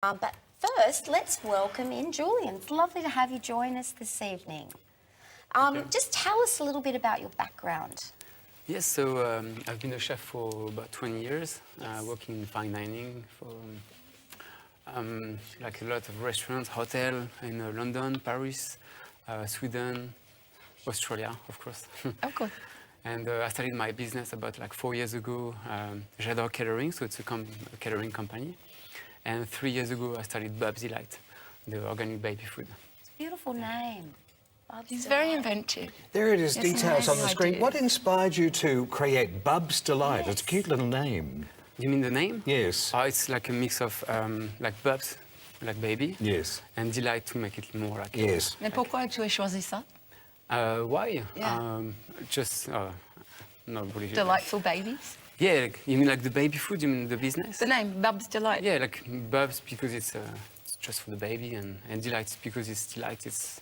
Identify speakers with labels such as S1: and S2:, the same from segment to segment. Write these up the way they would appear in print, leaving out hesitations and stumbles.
S1: But first, let's welcome in Julien. It's lovely to have you join us this evening. Just tell us a little bit about your background.
S2: Yes, so I've been a chef for about 20 years, working in fine dining for like a lot of restaurants, hotel in London, Paris, Sweden, Australia, of course.
S3: Oh, good.
S2: And I started my business about like 4 years ago, J'adore Catering, so it's a catering company. And 3 years ago, I started Bubs Delight, the organic baby food.
S1: It's a beautiful name.
S3: He's very inventive.
S4: There it is,
S3: Yes,
S4: details on the
S3: nice
S4: screen.
S3: idea.
S4: What inspired you to create Bubs Delight? It's a cute little name.
S2: You mean the name?
S4: Yes.
S2: Oh, it's like a mix of like Bubs, like baby,
S4: Yes.
S2: and Delight to make it more like...
S4: Yes.
S3: Mais pourquoi tu as choisi ça?
S2: Why?
S3: Yeah.
S2: Just, not really.
S3: Delightful babies?
S2: Yeah, like, you mean like the baby food? You mean the business?
S3: The name, Bubs Delight.
S2: Yeah, like Bubs because it's just for the baby, and Delight because it's delight. It's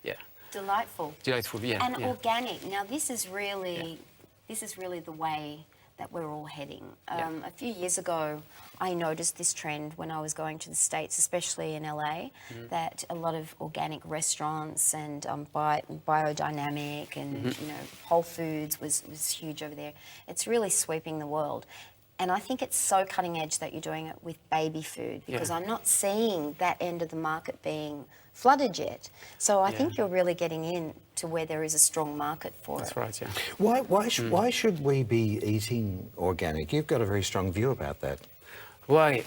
S2: yeah,
S1: Delightful.
S2: delightful. Yeah,
S1: And
S2: yeah.
S1: organic. Now, this is really the way that we're all heading. A few years ago, I noticed this trend when I was going to the States, especially in LA, that a lot of organic restaurants and biodynamic and you know, Whole Foods was huge over there. It's really sweeping the world. And I think it's so cutting edge that you're doing it with baby food, because I'm not seeing that end of the market being flooded yet. So I think you're really getting in to where there is a strong market for
S2: That's
S1: it.
S2: right. Yeah.
S4: Why should we be eating organic? You've got a very strong view about that.
S2: Why?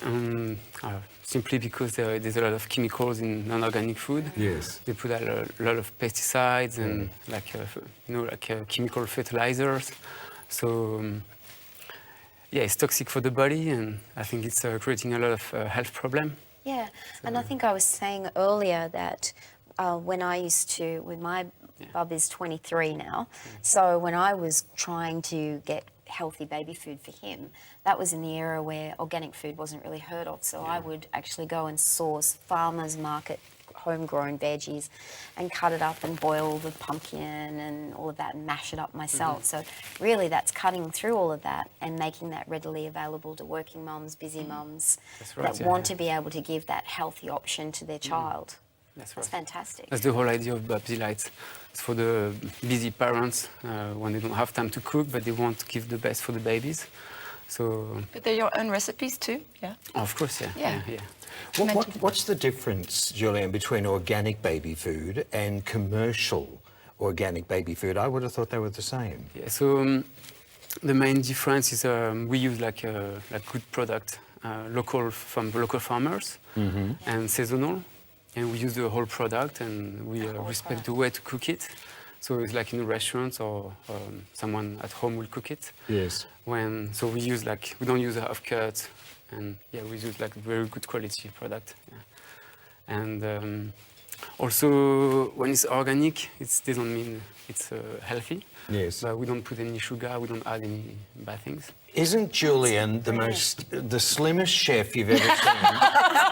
S2: Simply because there's a lot of chemicals in non-organic food.
S4: Yes.
S2: They put a lot of pesticides and like chemical fertilizers. So. Yeah, it's toxic for the body, and I think it's creating a lot of health problems.
S1: Yeah, and I think I was saying earlier that when my bub is 23 now, so when I was trying to get healthy baby food for him, that was in the era where organic food wasn't really heard of. So I would actually go and source farmers market homegrown veggies and cut it up and boil the pumpkin and all of that and mash it up myself. So really that's cutting through all of that and making that readily available to working mums, busy mums that want to be able to give that healthy option to their child.
S2: That's
S1: That's fantastic.
S2: That's the whole idea of Bubs Delight. It's for the busy parents when they don't have time to cook, but they want to give the best for the babies. So,
S3: But they're your own recipes too, yeah?
S2: of course, yeah.
S4: What's the difference, Julien, between organic baby food and commercial organic baby food? I would have thought they were the same.
S2: Yeah, so the main difference is we use like good product, local from local farmers and seasonal, and we use the whole product and we respect the way to cook it. So it's like in a restaurant or someone at home will cook it.
S4: Yes.
S2: So we use we don't use half cut, and we use like very good quality product. Yeah. And also when it's organic, it doesn't mean it's healthy.
S4: Yes.
S2: But we don't put any sugar, we don't add any bad things.
S4: Isn't Julien the slimmest chef you've ever seen?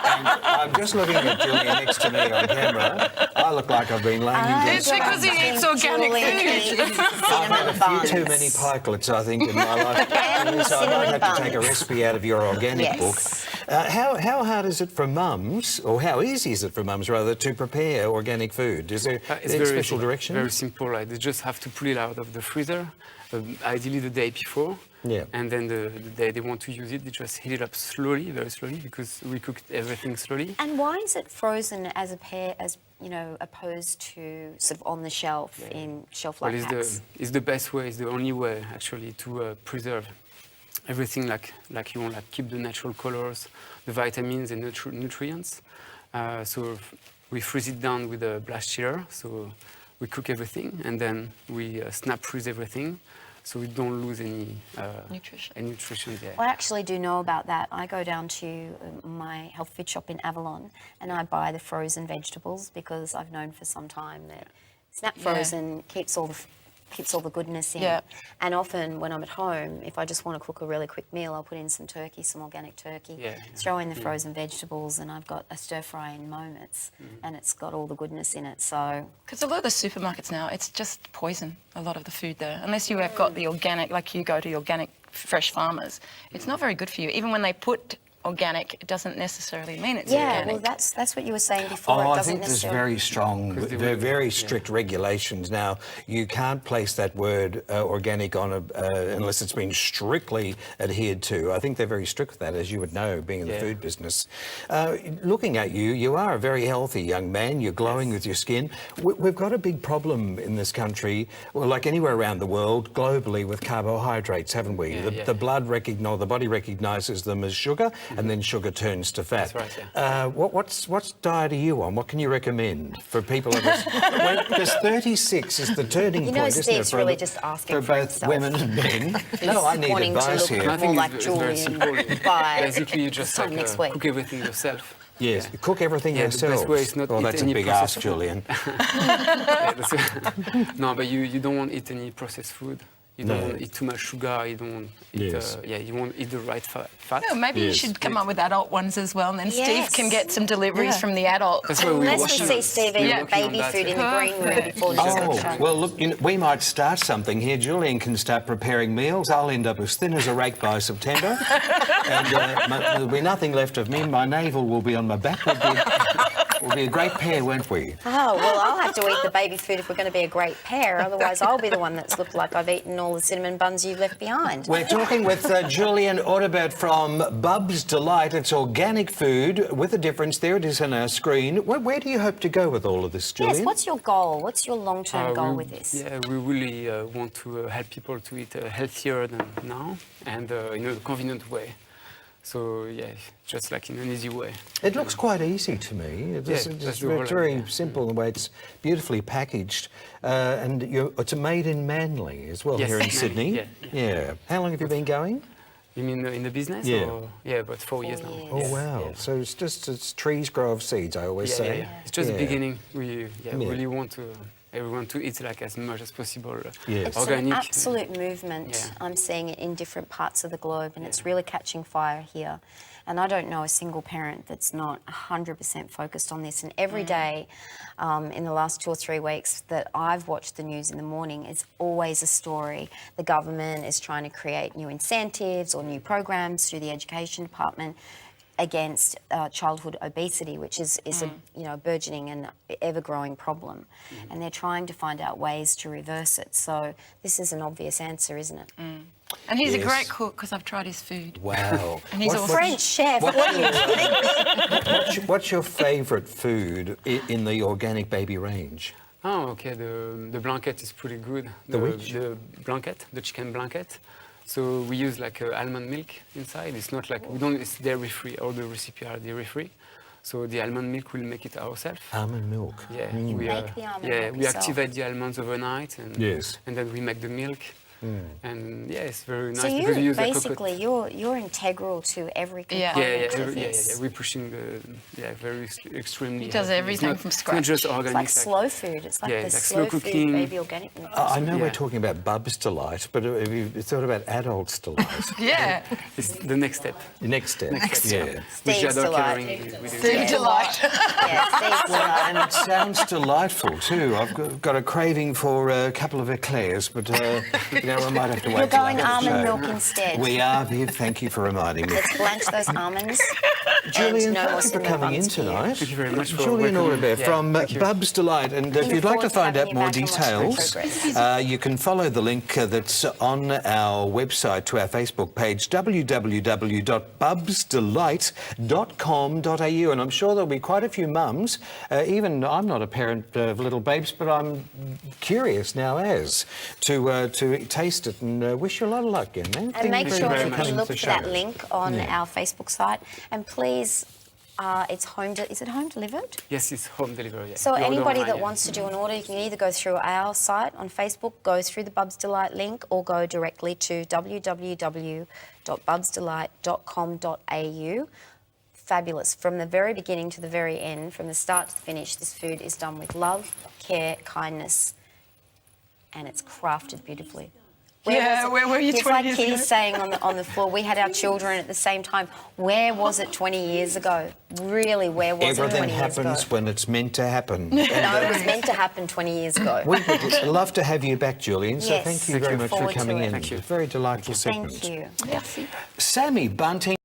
S4: And I'm just looking at Julien next to me on camera. I look like I've been laying into
S3: It's because he eats organic food.
S4: I've had a few too many pikelets, I think, in my life. So I might have to take a recipe out of your organic book. How hard is it for mums, or how easy is it for mums, rather, to prepare organic food? Is there any special direction?
S2: Very simple. Like, they just have to pull it out of the freezer, ideally the day before.
S4: Yeah.
S2: And then the day they want to use it, they just heat it up slowly, very slowly, because we cook everything slowly.
S1: And why is it frozen as opposed to sort of on the shelf in shelf-life packs?
S2: It's the best way, it's the only way actually to preserve everything like you want, like keep the natural colors, the vitamins and nutrients. So we freeze it down with a blast chiller. So we cook everything and then we snap freeze everything. So we don't lose any nutrition there.
S1: Well, I actually do know about that. I go down to my health food shop in Avalon and I buy the frozen vegetables because I've known for some time that snap frozen keeps all the goodness in.
S3: Yeah.
S1: And often when I'm at home, if I just want to cook a really quick meal, I'll put in some turkey, some organic turkey, throw in the frozen vegetables, and I've got a stir fry in moments, and it's got all the goodness in it. So
S3: Because a lot of the supermarkets now, it's just poison, a lot of the food there. Unless you have got the organic, like you go to the organic fresh farmers, it's not very good for you. Even when they put organic, it doesn't necessarily mean it's
S1: Yeah,
S3: organic.
S1: well, that's what you were saying before.
S4: Oh,
S1: It
S4: I
S1: doesn't
S4: think there's
S1: necessarily...
S4: very strong, very strict regulations now. You can't place that word organic on unless it's been strictly adhered to. I think they're very strict with that, as you would know, being in the food business. Looking at you, you are a very healthy young man. You're glowing with your skin. We've got a big problem in this country, well, like anywhere around the world, globally, with carbohydrates, haven't we? The the body recognises them as sugar, and then sugar turns to fat.
S2: That's right,
S4: What diet are you on? What can you recommend for people of us? Because 36 is the turning
S1: You know,
S4: point, isn't it?
S1: Steve's really just asking
S4: for
S1: for
S4: both
S1: himself.
S4: women and men. No, I need
S1: wanting
S4: advice
S1: to look
S4: here.
S2: I think
S1: more like
S2: it's very
S1: Julien
S2: simple.
S1: by
S2: Basically, you just
S1: sometime next week.
S2: cook everything yourself.
S4: Yes, cook everything
S2: The
S4: yourself.
S2: best way is not
S4: Oh,
S2: eat
S4: that's a
S2: any
S4: big ask,
S2: processed food.
S4: Julien.
S2: No, but you don't want to eat any processed food. You don't want to eat too much sugar. You don't want to eat,
S4: Yes.
S2: you want to eat the right fat.
S3: No, maybe you should come up with adult ones as well, and then Steve
S1: Yes.
S3: can get some deliveries
S1: Yeah.
S3: from the adults.
S2: That's why we
S1: Unless we
S2: working
S1: see
S2: on-
S1: Steve
S2: we're
S1: eating
S2: working on
S1: baby
S2: that,
S1: food in the
S2: yeah.
S1: green room before the
S4: Oh,
S1: show.
S4: well, look, we might start something here. Julien can start preparing meals. I'll end up as thin as a rake by September. And there'll be nothing left of me. My navel will be on my back. We'll be a great pair, won't we?
S1: Oh, well, I'll have to eat the baby food if we're going to be a great pair. Otherwise, I'll be the one that's looked like I've eaten all the cinnamon buns you've left behind.
S4: We're talking with Julien Audibert from Bubs Delight. It's organic food with a difference. There it is on our screen. Where do you hope to go with all of this, Julien?
S1: Yes, what's your goal? What's your long-term goal
S2: we-
S1: with this?
S2: Yeah, we really want to help people to eat healthier than now and in a convenient way. So yeah, just like in an easy way.
S4: It looks quite easy to me.
S2: that's the whole
S4: It's very
S2: idea.
S4: simple the way it's beautifully packaged. And it's made in Manly as well,
S2: Yes,
S4: here in
S2: Manly,
S4: Sydney.
S2: yeah.
S4: How long have you been going?
S2: You mean in the business?
S4: Yeah.
S2: Or, yeah, about 4 years now.
S1: years.
S4: Oh,
S2: Yeah,
S4: wow.
S2: yeah.
S4: So it's trees grow of seeds, I always say.
S2: Yeah. It's just the
S4: Yeah.
S2: beginning. We really want everyone to eat like as much as possible
S4: Yes.
S1: It's
S2: organic.
S1: an absolute movement.
S2: Yeah.
S1: I'm seeing it in different parts of the globe, and it's really catching fire here. And I don't know a single parent that's not 100% focused on this. And every day in the last 2 or 3 weeks that I've watched the news in the morning, it's always a story. The government is trying to create new incentives or new programs through the education department against childhood obesity, which is a burgeoning and ever-growing problem. And they're trying to find out ways to reverse it. So this is an obvious answer, isn't it?
S3: And he's a
S4: Yes.
S3: great cook because I've tried his food.
S4: Wow.
S3: And he's awesome.
S1: French chef, what are you kidding?
S4: What's your favourite food in the organic baby range?
S2: Oh, okay. The blanket is pretty good.
S4: The which?
S2: The blanket, the chicken blanket. So we use like almond milk inside. It's not like it's dairy free. All the recipes are dairy free. So the almond milk we'll make it ourselves.
S4: Almond milk.
S2: Yeah,
S1: You make the almond milk
S2: we
S1: yourself.
S2: activate the almonds overnight, and
S4: Yes.
S2: and then we make the milk. And yeah, it's very nice
S1: So
S2: because we
S1: you
S2: use the
S1: basically you're integral to every
S3: Yeah.
S1: component
S2: yeah,
S1: of
S2: yeah,
S1: this.
S2: we're pushing very extremely.
S3: He does
S2: healthy.
S3: everything
S2: It's
S3: from
S2: not
S3: scratch.
S2: just
S1: It's
S2: organic.
S1: like slow food. It's like
S2: Yeah,
S1: the
S2: like
S1: slow
S2: slow
S1: food
S2: cooking.
S1: baby organic milk.
S4: I know
S2: Yeah.
S4: we're talking about Bubs Delight, but have you thought about Adults Delight?
S3: Yeah.
S2: It's the next step.
S4: The next step. Yeah.
S2: With
S1: Steve's
S2: Jador
S1: Delight.
S2: Catering, we do
S3: Steve Delight.
S1: Yeah, Steve's delight.
S4: And it sounds delightful too. I've got a craving for a couple of eclairs, but I might have to wait.
S1: You're
S4: till
S1: going
S4: after the
S1: almond
S4: show.
S1: milk instead.
S4: We are, Viv. Thank you for reminding me.
S1: Let's blanch those almonds.
S4: Julien,
S1: and no more
S4: thanks for
S1: cinnamon
S4: coming in
S1: buns for you.
S4: tonight.
S2: Thank you very much for
S4: Julien
S2: welcoming me.
S4: Audibert
S2: Yeah,
S4: from
S2: thank you.
S4: Bubs Delight. And if
S1: Looking
S4: you'd like to
S1: forward
S4: find
S1: to
S4: out
S1: having
S4: more
S1: you back and watch
S4: details,
S1: progress.
S4: you can follow the link that's on our website to our Facebook page, www.bubsdelight.com.au. And I'm sure there'll be quite a few mums. Even I'm not a parent of little babes, but I'm curious now to taste it and wish you a lot of luck, again, man.
S1: And make
S2: you
S1: sure
S2: very
S1: that
S2: much.
S1: you look
S4: to the
S1: for that
S4: show.
S1: link on our Facebook site. And please, is it home delivered?
S2: Yes, it's home delivery. Yeah.
S1: So
S2: We order
S1: anybody
S2: online,
S1: that
S2: yeah.
S1: wants to do an order, you can either go through our site on Facebook, go through the Bubs Delight link, or go directly to www.bubsdelight.com.au. Fabulous. From the very beginning to the very end, from the start to the finish, this food is done with love, care, kindness, and it's crafted beautifully.
S3: Yeah, where were you
S1: It's
S3: 20
S1: like
S3: years
S1: Kitty
S3: ago?
S1: saying on the floor, we had our children at the same time. Where was it 20 years ago? Really, where was it
S4: Everything
S1: 20 years ago?
S4: happens when it's meant to happen.
S1: No, it was meant to happen 20 years ago.
S4: We would love to have you back, Julien. So
S1: Yes.
S4: thank you
S1: Thank
S4: very
S1: you.
S4: much for
S1: Forward to
S4: coming
S1: it.
S4: in.
S2: Thank you.
S4: Very delightful segment.
S1: Thank you.
S3: Merci.
S4: Sammy Bunting.